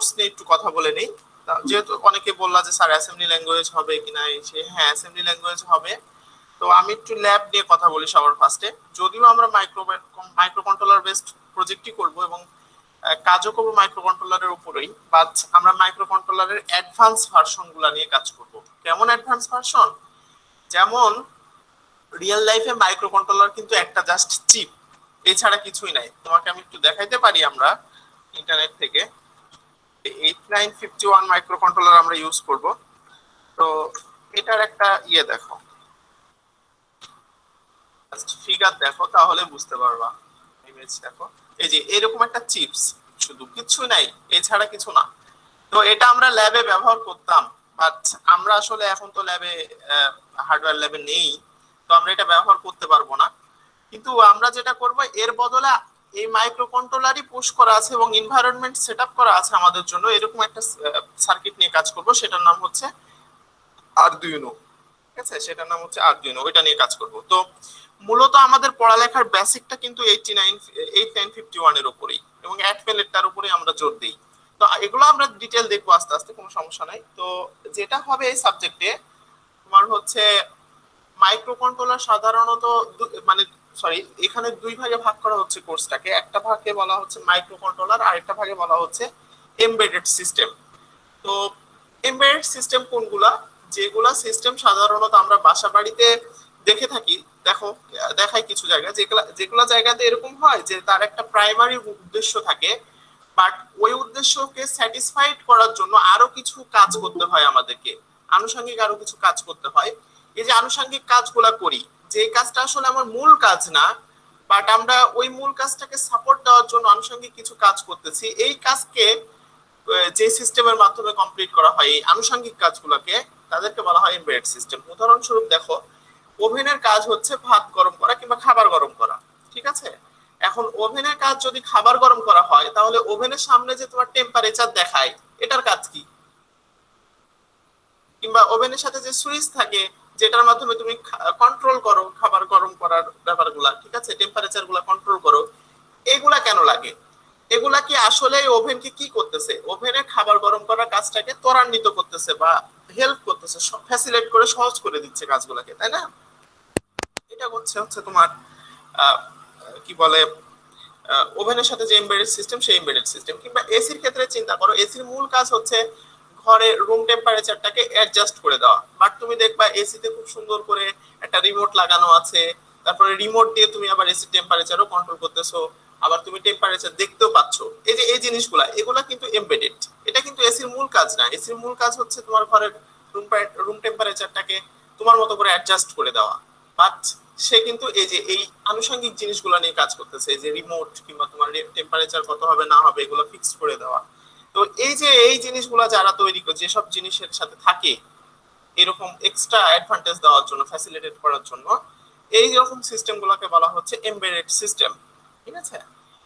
Course নিয়ে একটু কথা বলে নেই। যেহেতু অনেকে বললা যে স্যার অ্যাসেম্বলি ল্যাঙ্গুয়েজ হবে কিনা, হ্যাঁ অ্যাসেম্বলি ল্যাঙ্গুয়েজ হবে। তো আমি একটু ল্যাব নিয়ে কথা বলি সবার ফার্স্টে। যদিও আমরা মাইক্রোকন্ট্রোলার বেসড প্রজেক্টই করব এবং কাজও করবো মাইক্রোকন্ট্রোলারের উপরেই, বাট আমরা মাইক্রোকন্ট্রোলারের অ্যাডভান্স ভার্সন গুলা নিয়ে কাজ করব। কেমন অ্যাডভান্স ভার্সন? যেমন রিয়েল লাইফে মাইক্রোকন্ট্রোলার কিন্তু একটা জাস্ট চিপ, এছাড়া কিছুই নাই। তোমাকে আমি একটু দেখাইতে পারি, আমরা ইন্টারনেট থেকে 8951 মাইক্রোকন্ট্রোলার আমরা ইউজ করব। তো এটার একটা দেখো, ফিগার দেখো তাহলে বুঝতে পারবা। ইমেজ দেখো, এই যে এরকম একটা চিপস, শুধু কিছু নাই, এছাড়া কিছু না। তো এটা আমরা ল্যাবে ব্যবহার করতাম, বাট আমরা আসলে এখন তো ল্যাবে হার্ডওয়্যার ল্যাবে নেই, তো আমরা এটা ব্যবহার করতে পারবো না। কিন্তু আমরা যেটা করব, এর বদলে এই মাইক্রোকন্ট্রোলারই পুশ করা আছে এবং এনভায়রনমেন্ট সেটআপ করা আছে আমাদের জন্য, এরকম একটা সার্কিট নিয়ে কাজ করব। সেটার নাম হচ্ছে আরডুইনো। ঠিক আছে, সেটার নাম হচ্ছে আরডুইনো, ওইটা নিয়ে কাজ করব। তো মূলত আমাদের পড়ালেখার বেসিকটা কিন্তু 8951 এর উপরেই এবং অ্যাডভেলেটটার উপরেই আমরা জোর দিই। তো এগুলো আমরা ডিটেল দেখবো আস্তে আস্তে, কোনো সমস্যা নাই। তো যেটা হবে এই সাবজেক্টে তোমার হচ্ছে মাইক্রোকন্ট্রোলার সাধারণত মানে সরি, এখানে দুই ভাগে ভাগ করা হচ্ছে কোর্সটাকে। একটা ভাগে বলা হচ্ছে মাইক্রোকন্ট্রোলার, আর একটা ভাগে বলা হচ্ছে এমবেডেড সিস্টেম। তো এমবেডেড সিস্টেম কোনগুলা? যেগুলা সিস্টেম সাধারণত আমরা বাসা বাড়িতে দেখে থাকি, দেখো দেখাই কিছু জায়গা, যেগুলা যেগুলা জায়গাতে এরকম হয় যে তার একটা প্রাইমারি উদ্দেশ্য থাকে, বাট ওই উদ্দেশ্যকে স্যাটিসফাইড করার জন্য আরো কিছু কাজ করতে হয় আমাদেরকে, আনুষঙ্গিক আরো কিছু কাজ করতে হয়। এই যে আনুষঙ্গিক কাজগুলা করি, যে কাজটা আসলে আমার মূল কাজ না, বাট আমরা ওই মূল কাজটাকে সাপোর্ট দেওয়ার জন্য আনুষঙ্গিক কিছু কাজ করতেছি, এই কাজকে যে সিস্টেমের মাধ্যমে কমপ্লিট করা হয়, এই আনুষঙ্গিক কাজগুলোকে তাদেরকে বলা হয় এমবেডেড সিস্টেম। উদাহরণস্বরূপ দেখো, ওভেনের কাজ হচ্ছে ভাত গরম করা কিংবা খাবার গরম করা, ঠিক আছে? এখন ওভেনের কাজ যদি খাবার গরম করা হয়, তাহলে ওভেনের সামনে যে তোমার টেম্পারেচার দেখায়, এটার কাজ কি? কিংবা ওভেনের সাথে যে সুইচ থাকে, যেটার মাধ্যমে তুমি কন্ট্রোল করো খাবার গরম করার ব্যাপারগুলা, ঠিক আছে, টেম্পারেচার গুলা কন্ট্রোল করো, এগুলা কেন লাগে? এগুলা কি আসলে ওভেনকে কি করতেছে? ওভেনে খাবার গরম করার কাজটাকে ত্বরান্বিত করতেছে বা হেল্প করতেছে, ফ্যাসিলিটেট করে সহজ করে দিচ্ছে কাজগুলোকে, তাই না? এটা হচ্ছে হচ্ছে তোমার কি বলে, ওভেনের সাথে যে এমবেডেড সিস্টেম, সেই এমবেডেড সিস্টেম। কিংবা এসির ক্ষেত্রে চিন্তা করো, এসির মূল কাজ হচ্ছে ঘরে রুম টেম্পারেচারটাকে অ্যাডজাস্ট করে দেওয়া, বাট তুমি দেখবা এসিতে খুব সুন্দর করে একটা রিমোট লাগানো আছে, তারপরে রিমোট দিয়ে তুমি আবার এসি টেম্পারেচারও কন্ট্রোল করতেছো, আবার তুমি টেম্পারেচার দেখতেও পাচ্ছ। এই যে এই জিনিসগুলা, এগুলা কিন্তু এমবেডেড। এটা কিন্তু এসির মূল কাজ না। এসির মূল কাজ হচ্ছে তোমার ঘরের রুম টেম্পারেচারটাকে তোমার মতো করে অ্যাডজাস্ট করে দেওয়া, বাট সে কিন্তু এই যে এই আনুষঙ্গিক জিনিসগুলো নিয়ে কাজ করতেছে, এই যে রিমোট কিংবা তোমার টেম্পারেচার কত হবে না হবে এগুলো ফিক্স করে দেওয়া। তো এই যে এই জিনিসগুলো যারা তৈরি করে, যেসব জিনিসের সাথে থাকে এরকম এক্সট্রা অ্যাডভান্টেজ দেওয়ার জন্য, ফ্যাসিলিটেট করার জন্য, এই রকম সিস্টেমগুলোকে বলা হচ্ছে এমবেডেড সিস্টেম। ঠিক আছে,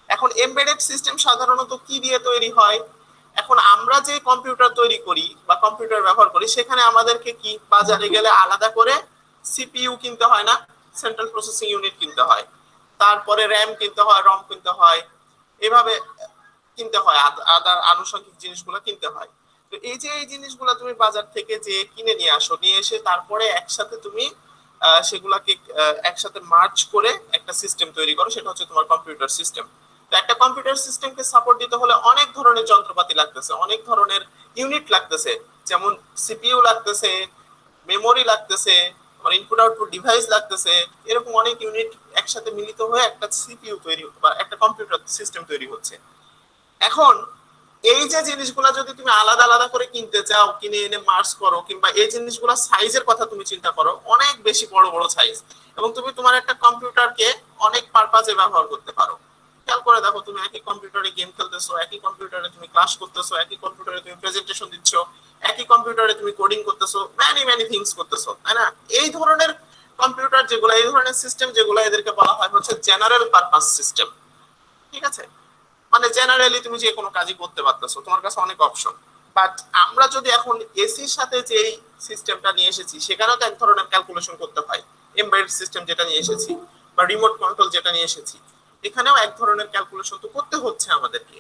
এখন এমবেডেড সিস্টেম সাধারণত কি দিয়ে তৈরি হয়? এখন আমরা যে কম্পিউটার তৈরি করি বা কম্পিউটার ব্যবহার করি, সেখানে আমাদেরকে কি বাজারে গেলে আলাদা করে সিপিইউ কিনতে হয় না, সেন্ট্রাল প্রসেসিং ইউনিট কিনতে হয়, তারপরে র্যাম কিনতে হয়, রম কিনতে হয়, এভাবে কিনতে হয়, আদার আনুষঙ্গিক জিনিসগুলো কিনতে হয়। তো এই যে এই জিনিসগুলো তুমি বাজার থেকে যে কিনে নিয়ে আসো, নিয়ে এসে তারপরে একসাথে তুমি সেগুলাকে একসাথে মার্জ করে একটা সিস্টেম তৈরি করো, সেটা হচ্ছে তোমার কম্পিউটার সিস্টেম। তো একটা কম্পিউটার সিস্টেমকে সাপোর্ট দিতে হলে অনেক ধরনের যন্ত্রপাতি লাগতেছে, অনেক ধরনের ইউনিট লাগতেছে, যেমন সিপিইউ লাগতেছে, মেমোরি লাগতেছে, ইনপুট আউটপুট ডিভাইস লাগতেছে, এরকম অনেক ইউনিট একসাথে মিলিত হয়ে একটা সিপিইউ তৈরি বা একটা কম্পিউটার সিস্টেম তৈরি হচ্ছে। এখন এই যে জিনিসগুলো যদি তুমি আলাদা আলাদা করে কিনতে চাও, কিনে এনে মার্জ করো, কিংবা এই জিনিসগুলো সাইজের কথা তুমি চিন্তা করো, অনেক বেশি বড় বড় সাইজ, এবং তুমি তোমার একটা কম্পিউটারকে অনেক পারপাজে ব্যবহার করতে পারো। খেয়াল করে দেখো, তুমি একই কম্পিউটারে গেম খেলতেছো, একই কম্পিউটারে তুমি ক্লাস করতেছো, একই কম্পিউটারে তুমি প্রেজেন্টেশন দিচ্ছ, একই কম্পিউটারে তুমি কোডিং করতেছো, ম্যানি ম্যানি থিংস করতেছো, তাই না? এই ধরনের কম্পিউটার যেগুলো, এই ধরনের সিস্টেম যেগুলো, এদেরকে বলা হয় হচ্ছে জেনারেল পারপাস সিস্টেম। ঠিক আছে, মানে জেনারেলি তুমি যে কোনো কাজই করতে পারতেছো, তোমার কাছে অনেক অপশন। বাট আমরা যদি এখন এসির সাথে যে সিস্টেমটা নিয়ে এসেছি, সেখানেও তো এক ধরনের ক্যালকুলেশন করতে হয়। এমবেডেড সিস্টেম যেটা নিয়ে এসেছি বা রিমোট কন্ট্রোল যেটা নিয়ে এসেছি, এখানেও এক ধরনের ক্যালকুলেশন তো করতে হচ্ছে আমাদেরকে।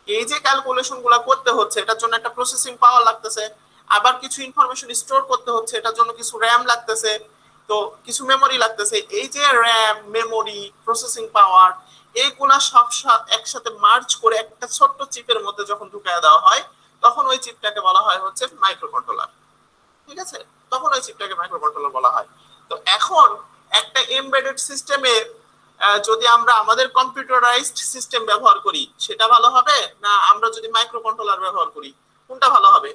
এই যে ক্যালকুলেশন গুলা করতে হচ্ছে এটার জন্য একটা প্রসেসিং পাওয়ার লাগতেছে, আবার কিছু ইনফরমেশন স্টোর করতে হচ্ছে এটার জন্য কিছু র্যাম লাগতেছে, তো কিছু মেমোরি লাগতেছে। এই যে র্যাম, মেমোরি, প্রসেসিং পাওয়ার, এইগুলা সব একসাথে মার্জ করে একটা ছোট্ট চিপের মধ্যে যখন ঢুকায় দেওয়া হয় তখন ওই চিপটাকে বলা হয় হচ্ছে মাইক্রোকন্ট্রোলার। ঠিক আছে, তখন ওই চিপটাকে মাইক্রোকন্ট্রোলার বলা হয়। তো এখন একটা এমবেডেড সিস্টেমে যদি আমরা আমাদের কম্পিউটারাইজড সিস্টেম ব্যবহার করি সেটা ভালো হবে, না আমরা যদি মাইক্রোকন্ট্রোলার ব্যবহার করি কোনটা ভালো হবে?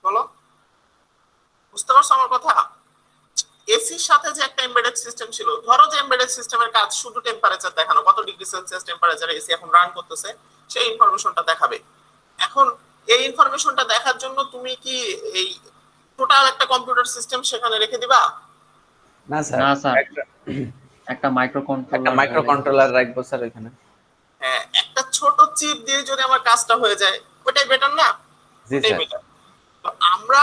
বলো, বুঝতে পারছো আমার কথা? এসির সাথে যে একটা এমবেডেড সিস্টেম ছিল, ধরো যে এমবেডেড সিস্টেমের কাজ শুধু টেম্পারেচার দেখানো, কত ডিগ্রি সেলসিয়াস টেম্পারেচারে এসি এখন রান করতেছে সেই ইনফরমেশনটা দেখাবে। এখন এই ইনফরমেশনটা দেখার জন্য তুমি কি এই টোটাল একটা কম্পিউটার সিস্টেম সেখানে রেখে দিবা? না স্যার, না স্যার, একটা একটা মাইক্রোকন্ট্রোলার রাখবো স্যার এখানে। হ্যাঁ, একটা ছোট চিপ দিয়ে যদি আমার কাজটা হয়ে যায় ওটাই বেটার না? জি ওটাই স্যার। বেটার। তো আমরা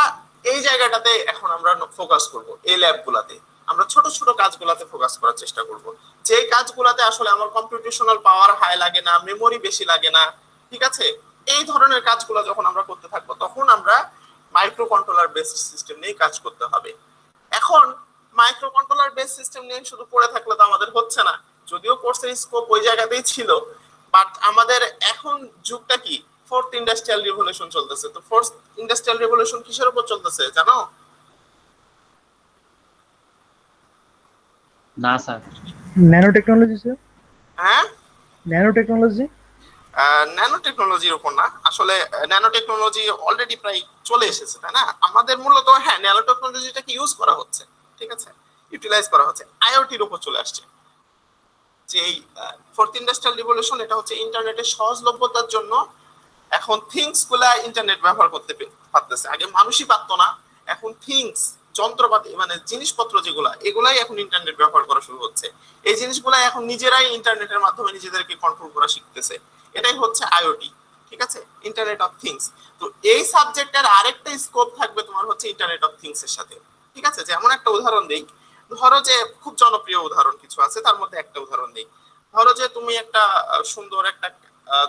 এই জায়গাটাতে এখন আমরা ফোকাস করব, এই ল্যাবগুলাতে আমরা ছোট ছোট কাজগুলাতে ফোকাস করার চেষ্টা করব, যে কাজগুলাতে আসলে আমার কম্পিউটেশনাল পাওয়ার হাই লাগে না, মেমোরি বেশি লাগে না। ঠিক আছে, এই ধরনের কাজগুলো যখন আমরা করতে থাকবো তখন আমরা মাইক্রো কন্ট্রোলার বেসড সিস্টেম নিয়ে কাজ করতে হবে। এখন মাইক্রো কন্ট্রোলার বেসড সিস্টেম নিয়ে শুধু পড়ে থাকলে তো আমাদের হচ্ছে না, যদিও কোর্সের স্কোপ ওই জায়গাতেই ছিল, বাট আমাদের এখন যুগটা কি, ফোর্থ ইন্ডাস্ট্রিয়াল রিভলিউশন চলতেছে। তো ফোর্থ ইন্ডাস্ট্রিয়াল রিভলিউশন কিসের উপর চলতেছে জানো? না স্যার, ন্যানো টেকনোলজি স্যার। হ্যাঁ, ন্যানো টেকনোলজি। ন্যানো টেকনোলজির উপর না, আসলে ন্যানো টেকনোলজি অলরেডি প্রায় চলে এসেছে, তাই না? আমাদের মূলত হ্যাঁ ন্যানো টেকনোলজিটাকে ইউজ করা হচ্ছে, ঠিক আছে, ইউটিলাইজ করা হচ্ছে, আইওটির উপর চলে আসছে। যে এই ফোর্থ ইন্ডাস্ট্রিয়াল রিভলিউশন এটা হচ্ছে ইন্টারনেটের সহজলভ্যতার জন্য এখন থিংস গুলা ইন্টারনেট ব্যবহার করতে পারতেছে। আগে মানুষই পারতো না, এখন থিংস, যন্ত্রপাতি মানে জিনিসপত্র যেগুলা এগুলাই এখন ইন্টারনেট ব্যবহার করা শুরু হচ্ছে। এই জিনিসগুলা এখন নিজেরাই ইন্টারনেটের মাধ্যমে নিজেদেরকে কন্ট্রোল করা শিখতেছে। এটাই হচ্ছে আইওটি, ঠিক আছে, ইন্টারনেট অফ থিংস। তো এই সাবজেক্টের আরেকটা স্কোপ থাকবে তোমার হচ্ছে ইন্টারনেট অফ থিংস এর সাথে। ঠিক আছে, যেমন একটা উদাহরণ দেই, ধরো যে খুব জনপ্রিয় উদাহরণ কিছু আছে তার মধ্যে একটা উদাহরণ দেই। ধরো যে তুমি একটা সুন্দর একটা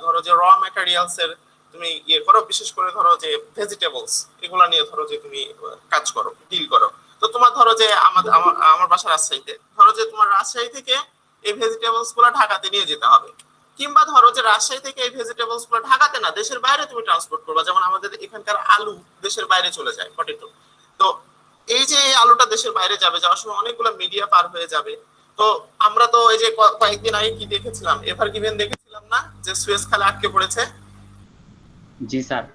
ধরো যে র ম্যাটেরিয়ালস এর তুমি ইয়ে করো, বিশেষ করে ধরো যে ভেজিটেবলস এগুলা নিয়ে ধরো যে তুমি কাজ করো, ডিল করো। তো তোমার ধরো যে আমার বাসা রাজশাহীতে, ধরো যে তোমার রাজশাহী থেকে এই ভেজিটেবলস গুলো ঢাকাতে নিয়ে যেতে হবে, কিংবা ধরো যে রাজশাহী থেকে এই ভেজিটেবলস গুলো ঢাকাতে না দেশের বাইরে তুমি ট্রান্সপোর্ট করবা। যেমন আমাদের এখানকার আলু দেশের বাইরে চলে যায়, পটেটো। তো এই যে এই আলুটা দেশের বাইরে যাবে, যাওয়ার সময় অনেকগুলো মিডিয়া পার হয়ে যাবে। তো আমরা তো এই যে কয়েকদিন আগে কি দেখেছিলাম, এভার গিভেন দেখেছিলাম না, যে সুয়েজ খালে আটকে পড়েছে। জি স্যার।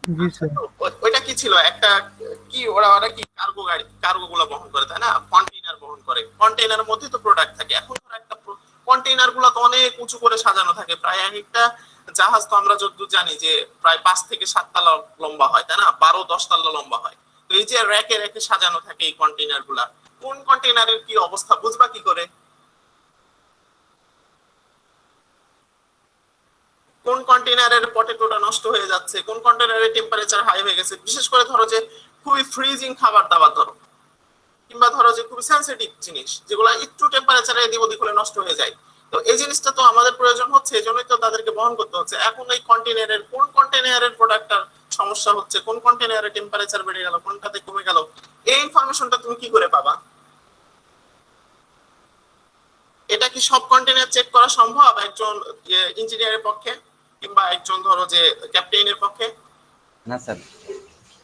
জি স্যার। ওইটা কি ছিল, একটা কি ওরা ওরা কি কার্গো গাড়ি, কার্গো গুলো বহন করে, তাই না? কন্টেইনার বহন করে, কন্টেইনারের মধ্যে তো প্রোডাক্ট থাকে। এখন ধরো একটা কন্টেইনার গুলো তো অনেক উঁচু করে সাজানো থাকে, প্রায় এক একটা জাহাজ তো আমরা যতদূর জানি যে প্রায় 5 থেকে 7 তলা লম্বা হয়, তাই না? 12-10 তলা লম্বা হয়। তো এই যে র্যাকে র্যাকে সাজানো থাকে এই কন্টেইনার গুলা, কোন কন্টেইনারের কি অবস্থা বুঝবা কি করে? কোন কন্টেইনারের পটেটোটা নষ্ট হয়ে যাচ্ছে, কোন কন্টেইনারের টেম্পারেচার হাই হয়ে গেছে, বিশেষ করে ধরো যে খুবই ফ্রিজিং খাবার দাবার ধরো, কিংবা ধরো যে খুবই সেনসিটিভ জিনিস যেগুলো একটু টেম্পারেচারে এদিক ওদিক হলে নষ্ট হয়ে যায়। তো এই জিনিসটা তো আমাদের প্রয়োজন হচ্ছে, এই জন্যই তো তাদেরকে বহন করতে হচ্ছে। এখন এই কন্টেইনারের কোন কন্টেইনারের প্রোডাক্টটার সমস্যা হচ্ছে, কোন কন্টেইনারের টেম্পারেচার বেড়ে গেল, কোনটাতে কমে গেল, এই ইনফরমেশনটা তুমি কি করে পাবা? এটা কি সব কন্টেইনার চেক করা সম্ভব একজন ইঞ্জিনিয়ারের পক্ষে, কিংবা একজন ধরো যে ক্যাপ্টেনের পক্ষে? না স্যার,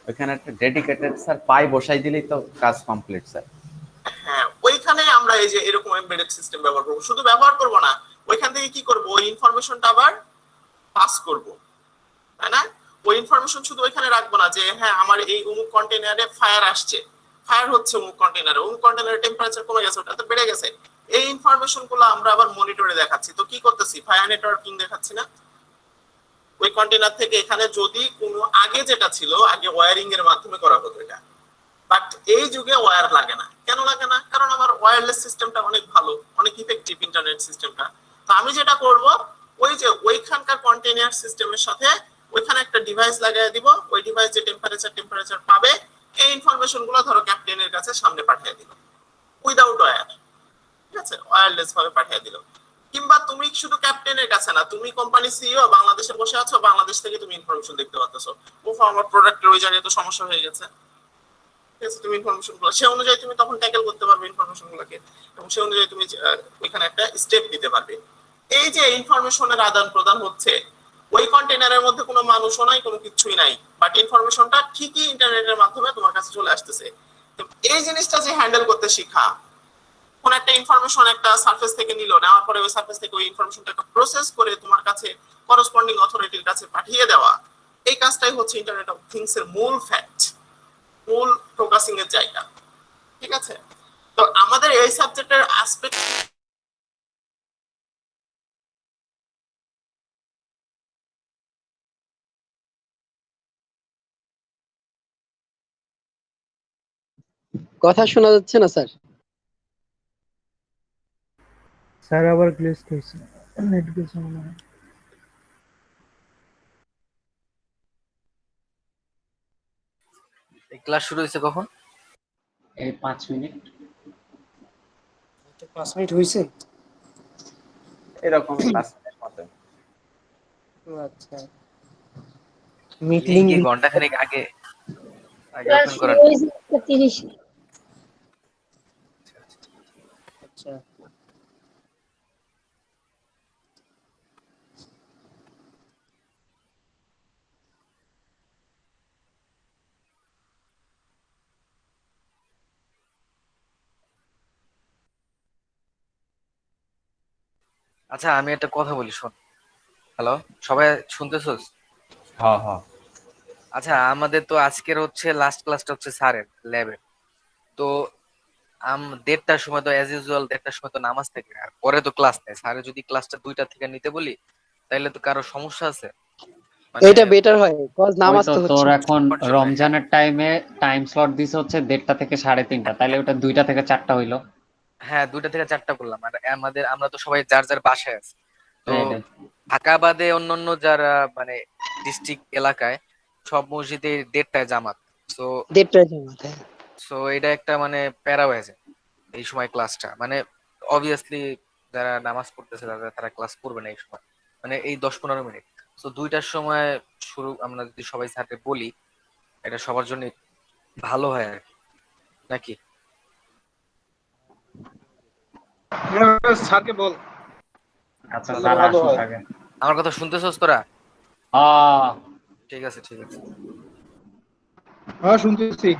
ওইখানে একটা ডেডিকেটেড স্যার পাই বসাই দিলেই তো কাজ কমপ্লিট স্যার। হ্যাঁ, ওইখানে আমরা এই যে এরকম এমবেডেড সিস্টেম ব্যবহার করব, শুধু ব্যবহার করব না, ওইখান থেকে কি করব, ওই ইনফরমেশনটা আবার পাস করব, তাই না? ওই ইনফরমেশন শুধু ওইখানে রাখবো না যে হ্যাঁ আমার এই অমুক কন্টেইনারে ফায়ার আসছে, ফায়ার হচ্ছে অমুক কন্টেইনারে টেম্পারেচার কমে গেছে, ওটাতে বেড়ে গেছে। এই ইনফরমেশন গুলো আমরা আবার মনিটরে দেখাচ্ছি। তো কি করতেছি, ফায়ার নেটওয়ার্কিং দেখাচ্ছি না? ওই কন্টেইনার থেকে এখানে যদি কোনো আগে যেটা ছিল, আগে ওয়্যারিং এর মাধ্যমে করা হতো এটা, বাট এই যুগে ওয়্যার লাগে না। কেন লাগে না? কারণ আমার ওয়্যারলেস সিস্টেমটা অনেক ভালো, অনেক ইফেক্টিভ ইন্টারনেট সিস্টেমটা। তো আমি যেটা করব, ওই যে ওইখানকার কন্টেইনার সিস্টেমের সাথে ওইখানে একটা ডিভাইস লাগাই দিব, ওই ডিভাইস যে টেম্পারেচার পাবে এই ইনফরমেশন গুলো ধরো ক্যাপ্টেনের কাছে সামনে পাঠিয়ে দিল উইদাউট ওয়্যার, ঠিক আছে, ওয়্যারলেস ভাবে পাঠিয়ে দিল। কিংবা তুমি শুধু ক্যাপ্টেনের কাছে না, তুমি কোম্পানি সিইও বাংলাদেশে বসে আছো, বাংলাদেশ থেকে তুমি ইনফরমেশন দেখতে পাচ্ছ, ও আমার প্রোডাক্টের ওই জায়গায় তো সমস্যা হয়ে গেছে, ঠিক আছে, তুমি ইনফরমেশন গুলো সে অনুযায়ী তুমি তখন ট্যাকেল করতে পারবে ইনফরমেশন গুলোকে, এবং সে অনুযায়ী তুমি ওইখানে একটা স্টেপ নিতে পারবে। এই যে ইনফরমেশনের আদান প্রদান হচ্ছে, ওই কন্টেনারের মধ্যে কোনো মানুষও নাই, কোনো কিছুই নাই, বাট ইনফরমেশনটা ঠিকই ইন্টারনেটের মাধ্যমে তোমার কাছে চলে আসতেছে। তো এই জিনিসটা যে হ্যান্ডেল করতে শিখা, কোন একটা ইনফরমেশন একটা সার্ফেস থেকে নিল, নেওয়ার পরে ওই সার্ফেস থেকে ওই ইনফরমেশনটাকে প্রসেস করে তোমার কাছে করসপন্ডিং অথরিটির কাছে পাঠিয়ে দেওয়া, এই কাজটাই হচ্ছে ইন্টারনেট অফ থিংস এর মূল ফ্যাক্ট, মূল ফোকাসিং এর জায়গা, ঠিক আছে। তো আমাদের এই সাবজেক্টের অ্যাসপেক্ট কথা শোনা যাচ্ছে না স্যার। স্যার আবার গ্লিচ হয়েছে, নেট গেছে মনে হয়। এই ক্লাস শুরু হয়েছে কখন? এই 5 মিনিট। 5 মিনিট হয়েছে। এরকম ক্লাসের মতো। আচ্ছা, লিঙ্ক মিটিং কি ঘন্টাখানেক আগে আগে ক্লাস ওপেন শুরু করেন? হয়েছে 30। আচ্ছা, আচ্ছা আমি একটা কথা বলি, শোন। হ্যালো, সবাই শুনতেছস? হ্যাঁ হ্যাঁ। আচ্ছা আমাদের তো আজকের হচ্ছে লাস্ট ক্লাসটা হচ্ছে স্যারের ল্যাবে। তো 1:30টার সময় তো অ্যাজ ইউজুয়াল 1:30টার সময় তো নামাজ থেকে, আর পরে তো ক্লাস নেই। স্যারে যদি ক্লাসটা 2টা থেকে নিতে বলি তাইলে তো কারো সমস্যা আছে, মানে এটা বেটার হয় কজ ওই নামাজ তো তো হচ্ছে। তোর এখন সবার জন্য। রমজানের টাইমে টাইম স্লট দিছে হচ্ছে 1:30টা থেকে 3:30, তাইলে ওটা 2টা থেকে 4টা হইলো। হ্যাঁ 2টা থেকে 4টা করলাম, আর আমরা তো সবাই যার যার বাসায় আছি। তো এটাই। ঢাকা বাদে অন্যান্য যারা মানে ডিস্ট্রিক্ট এলাকায় সব মসজিদে 1:30টায় জামাত। তো দেড়টায় জামাত, হ্যাঁ। এটা একটা মানে প্যারা হয়ে যায় এই সময় ক্লাসটা, মানে অবভিয়াসলি যারা নামাজ পড়তেছে তারা ক্লাস করবে না এই সময়, মানে এই 10-15 মিনিট। তো 2টার সময় শুরু, আমরা যদি সবাই স্যারকে বলি এটা সবার জন্য ভালো হয় আর কি, নাকি? স্যারকে বল, আচ্ছা তাহলে স্যার ভালো আসুক হয়। আগে। আমার কথা শুনতেছস তোরা? আহ ঠিক আছে ঠিক আছে। হ্যাঁ শুনতেছি।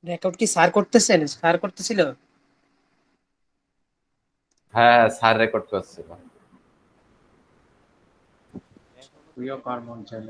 রেকর্ড কি স্যার করতেছেন? স্যার করতেছিল? হ্যাঁ স্যার রেকর্ড করছিল। তুইও কর মন চাইলে।